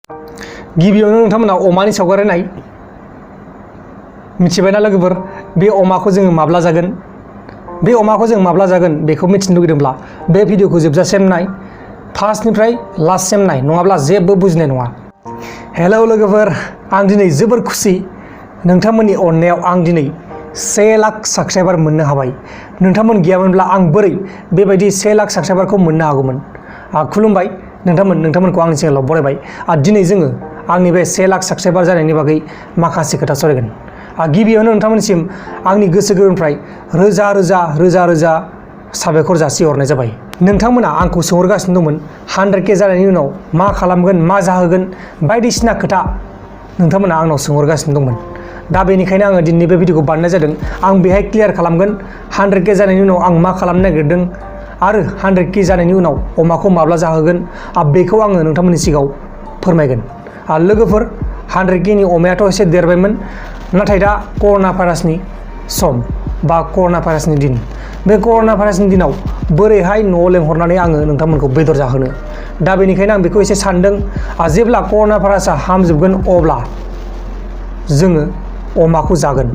गिबियावनो नोंथांमोना अमानि सावगारि नाय मिथिबायना लोगोफोर बे अमाखौ जोङो माब्ला जागोन बे अमाखौ जों माब्ला जागोन बेखौ मिथिनो लुगैदोंब्ला बे भिडिअखौ जोबजासिम नाय फार्स्टनिफ्राय लास्टसिम नाय नङाब्ला जेबो बुजिनाय नङा। हेलौ लोगोफोर आं दिनै जोबोर खुसि नोंथांमोननि अननायाव आं दिनै 1 लाख साबस्क्राइबार मोननो हाबाय। नोंथांमोन गैयामोनब्ला आं बोरै बेबायदि 1 लाख साबस्क्राइबारखौ मोननो हागौमोन। खुलुमबाय नोंथांमोनखौ आंनि चेनेलाव बरायबाय। दिनै जोङो आंनि बे 1 लाख साबस्क्राइबार जानायनि बागै माखासे खोथा सावरायगोन। गिबियावनो नोंथांमोननिसिम आंनि गोसो गोरबोनिफ्राय रोजा रोजा साबायखर जासिहरनाय जाबाय। नोंथांमोना आंखौ सोंहरगासिनो दंमोन 100K जानायनि उनाव मा खालामगोन मा जाहोगोन बायदिसिना खोथा नोंथांमोना आंनाव सोंहरगासिनो दंमोन। दा बेनिखायनो आङो दिनै बे भिडिअखौ बानायनाय जादों। आं बेहाय क्लियार खालामगोन 100K जानायनि उनाव आं मा खालामनो नागिरदों आरो 100K जानायनि उनाव अमाखौ माब्ला जाहोगोन बेखौ आङो नोंथांमोननि सिगाङाव फोरमायगोन। लोगोफोर 100Kनि अमायाथ' एसे देरबायमोन नाथाय दा कर'ना भाइरासनि सम बा कर'ना भाइरासनि दिन। बे कर'ना भाइरासनि दिनाव बोरैहाय न'आव लेंहरनानै आङो नोंथांमोनखौ बेदर जाहोनो। दा बेनिखायनो आं बेखौ एसे सानदों जेब्ला कर'ना भाइरासआ हामजोबगोन अब्ला जोङो अमाखौ जागोन।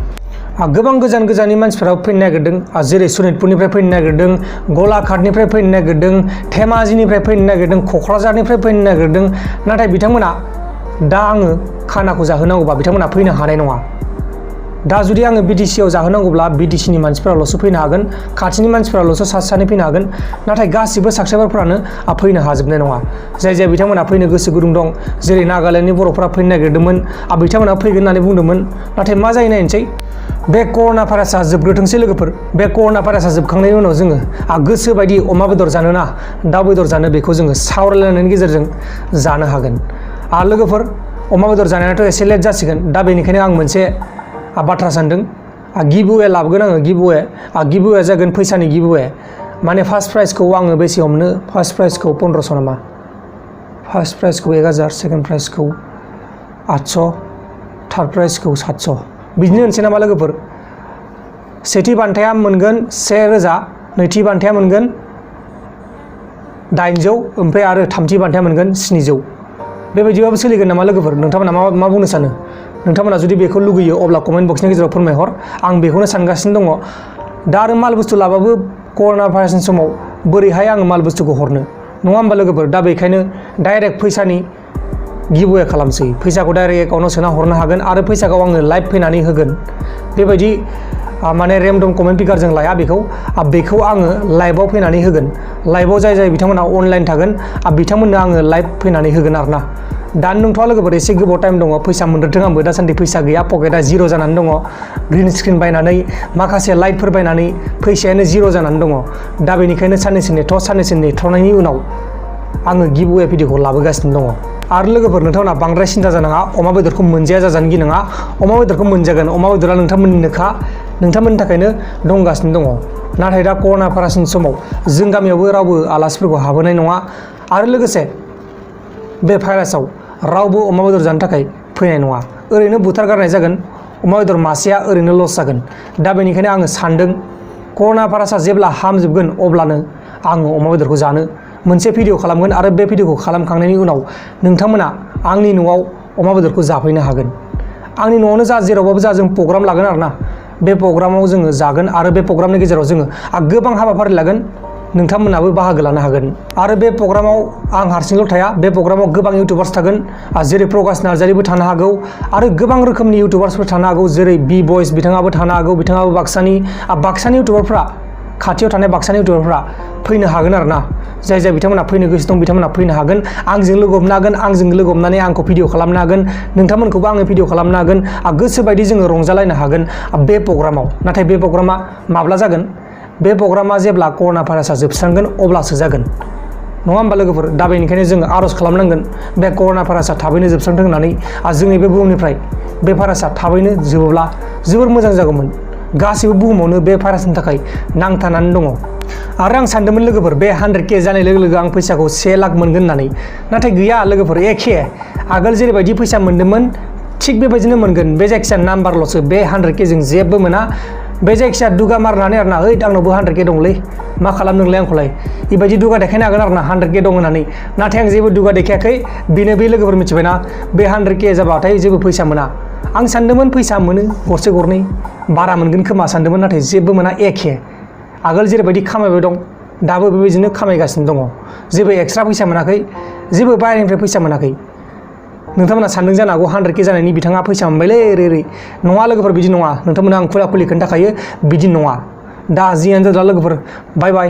गोबां गोजान गोजाननि मानसिफोरा फैनो नागिरदों जेरै सनितपुरनिफ्राय फैनो नागिरदों, गलाघाटनिफ्राय फैनो नागिरदों, धेमाजिनिफ्राय फैनो नागिरदों, क'क्राझारनिफ्राय फैनो नागिरदों। नाथाय बिथांमोना दा आङो खानाखौ जाहोनांगौबा बिथांमोना फैनो हानाय नङा। दा जुदि आङो BTCआव जाहोनांगौब्ला BTCनि मानसिफोराल'सो फैनो हागोन, खाथिनि मानसिफोराल'सो सानै फैनो हागोन। नाथाय गासिबो साबस्क्राइबारफोरानो फैनो हाजोबनाय नङा। जाय बिथांमोना फैनो गोसो गुदुं दं जेरै नागालेण्डनि बर'फोरा फैनो नागिरदोंमोन बिथांमोना फैगोन होननानै बुंदोंमोन। नाथाय मा जायो नायनोसै। बे कर'ना भाइरासआ जोबग्रोथोंसै लोगोफोर। बे कर'ना भाइरासआ जोबखांनायनि उनाव जोङो गोसो बायदि अमा बेदर जानो ना दाउ बेदर जानो बेखौ जोङो सावरायलायनायनि गेजेरजों जानो हागोन। लोगोफोर अमा बेदर जानायाथ' एसे लेट जासिगोन। दा बेनिखायनो आं मोनसे बाथ्रा सानदों गिभअवे लाबोगोन आङो। गिभअवे जागोन फैसानि गिभअवे। माने फार्स्ट प्राइजखौ आङो बेसे हमनो। फार्स्ट प्राइजखौ 1500 नामा, फार्स्ट प्राइजखौ 1000, सेकेन्ड प्राइजखौ 800, थार्ड प्राइजखौ 700 बिदिनो होनसै नामा लोगोफोर। सेथि बान्थाया मोनगोन 1000, नैथि बान्थाया मोनगोन 800 ओमफ्राय आरो थामथि बान्थाया मोनगोन 700। बेबायदिबाबो सोलिगोन नामा लोगोफोर। नोंथांमोना मा बुंनो सानो। नोंथांमोना जुदि बेखौ लुगैयो अब्ला कमेन्ट बक्सनि गेजेराव फोरमायहर। आं बेखौनो सानगासिनो दङ। दा आरो माल बुस्थु लाबाबो कर'ना भाइरासनि समाव बोरैहाय आङो माल बुस्थुखौ हरनो नङा होमबा लोगोफोर। दा बेखायनो डाइरेक्ट फैसानि गिभअवे खालामसै। फैसाखौ डाइरेक्ट एकाउन्टाव सोना हरनो हागोन आरो फैसाखौ आङो लाइभ फैनानै होगोन। बेबायदि माने रेन्डम कमेन्ट पिकारजों लाया बेखौ आङो लाइभआव फैनानै होगोन। लाइभआव जाय बिथांमोना अनलाइन थागोन बिथांमोननो आङो लाइभ फैनानै होगोन आरोना। दानो नोंथाङा लोगोफोर एसे गोबाव टाइम दङ। फैसा मोनदों आंबो दासान्दि फैसा गैया, पकेटआ जिर' जानानै दङ। ग्रिन स्क्रिन बायनानै माखासे लाइटफोर बायनानै फैसायानो जिर' जानानै दङ। दा बेनिखायनो साननैसो नेथ'नायनि उनाव आङो गिभअवे भिडिअखौ लाबोगासिनो दङ। आरो लोगोफोर नोंथांमोना बांद्राय सिन्था जानाङा। अमा बेदरखौ मोनजाया जाजानो गिनाङा। अमा बेदरखौ मोनजागोन। अमा बेदरा नोंथांमोननिनोखा, नोंथांमोननि थाखायनो दंगासिनो दङ। नाथाय दा कर'ना भाइरासनि समाव जों गामियावबो रावबो आलासिफोरखौ हाबहोनाय नङा आरो लोगोसे बे भाइरासाव रावबो अमा बेदर जानो थाखाय फैनाय नङा। ओरैनो बुथार गारनाय जागोन। अमा बेदर मासेया ओरैनो लस जागोन। दा बेनिखायनो आङो सानदों कर'ना भाइरासआ जेब्ला हामजोबगोन अब्लानो आङो अमा बेदरखौ जानो मोनसे भिडिअ खालामगोन आरो बे भिडिअखौ खालामखांनायनि उनाव नोंथांमोना आंनि न'आव अमा बेदरखौ जाफैनो हागोन। आंनि न'आवनो जेरावबाबो जों प्रग्राम लागोन आरोना। बे प्रग्रामाव जोङो जागोन आरो बे प्रग्रामनि गेजेराव जोङो गोबां हाबाफारि लागोन। नोंथांमोनाबो बाहागो लानो हागोन। आरो बे प्रग्रामाव आं हारसिंल' थाया। बे प्रग्रामाव गोबां इउटुबार्स थागोन जेरै प्रकाश नार्जारिबो थानो हागौ आरो गोबां रोखोमनि इउटुबार्सफोर थानो हागौ जेरै बॉयस बिथाङाबो थानो हागौ। बिथाङाबो बाक्सानि इउटुबारफ्रा खाथियाव थानाय बाक्सानि इउटुबारफ्रा फैनो हागोन आरोना। जाय बिथांमोना फैनो गोसो दं बिथांमोना फैनो हागोन। आंजों लोगो हमनो हागोन। आंजों लोगो हमनानै आंखौ भिडिअ खालामनो हागोन। नोंथांमोनखौबो आङो भिडिअ खालामनो हागोन। गोसोबायदि जोङो रंजालायनो हागोन बे प्रग्रामाव। नाथाय बे प्रग्रामा माब्ला जागोन। बे प्रग्रामा जेब्ला कर'ना भाइरासआ जोबस्रांगोन अब्लासो जागोन नङा होमबा लोगोफोर। दा बेनिखायनो जोङो आर'ज खालामनांगोन बे कर'ना भाइरासआ थाबैनो जोबस्रांथों होननानै। जोंनि बे बुहुमनिफ्राय बे भाइरासआ थाबैनो जोबोब्ला जोबोर मोजां जागौमोन। गासैबो बुहुमावनो बे भाइरासनि थाखाय नांथानानै दङ। आरो आं सानदोंमोन लोगोफोर बे 100K जानाय लोगो लोगो आं फैसाखौ 1 लाख मोनगोन होननानै। नाथाय गैया लोगोफोर। एखे आगोल जेरैबायदि फैसा मोन्दोंमोन थिग बेबायदिनो मोनगोन। बे जायखिजाया नाम्बारल'सो। बे 100K जों जेबो मोना। बे जायखिया दुगा मारनानै आरोना ओइ आंनावबो 100k दंलै मा खालामदोंलै आंखौलाय बेबायदि दुगा देखायनो हागोन आरोना 100k दं होननानै नाथाय आं जेबो दुगा देखायाखै बेनो बे लोगोफोर मिथिबायना बे 100k जाबाथाय जेबो फैसा मोना आं सानदोंमोन फैसा मोनो गरसे गरनै बारा मोनगोन खोमा सानदोंमोन नाथाय जेबो मोना एखे आगोल जेरैबायदि खामायबाय दं दाबो बेबायदिनो खामायगासिनो दङ जेबो एक्सट्रा फैसा मोनाखै जेबो बाहेरनिफ्राय फैसा मोनाखै नोंथांमोना सानदों जानो हागौ 100k जानायनि बिथाङा फैसा मोनबायलै ओरै नङा लोगोफोर बिदि नङा नोंथांमोना आं खुला खुलि खोन्थाखायो बिदि नङा दा जियानो जादोला लोगोफोर बाय बाय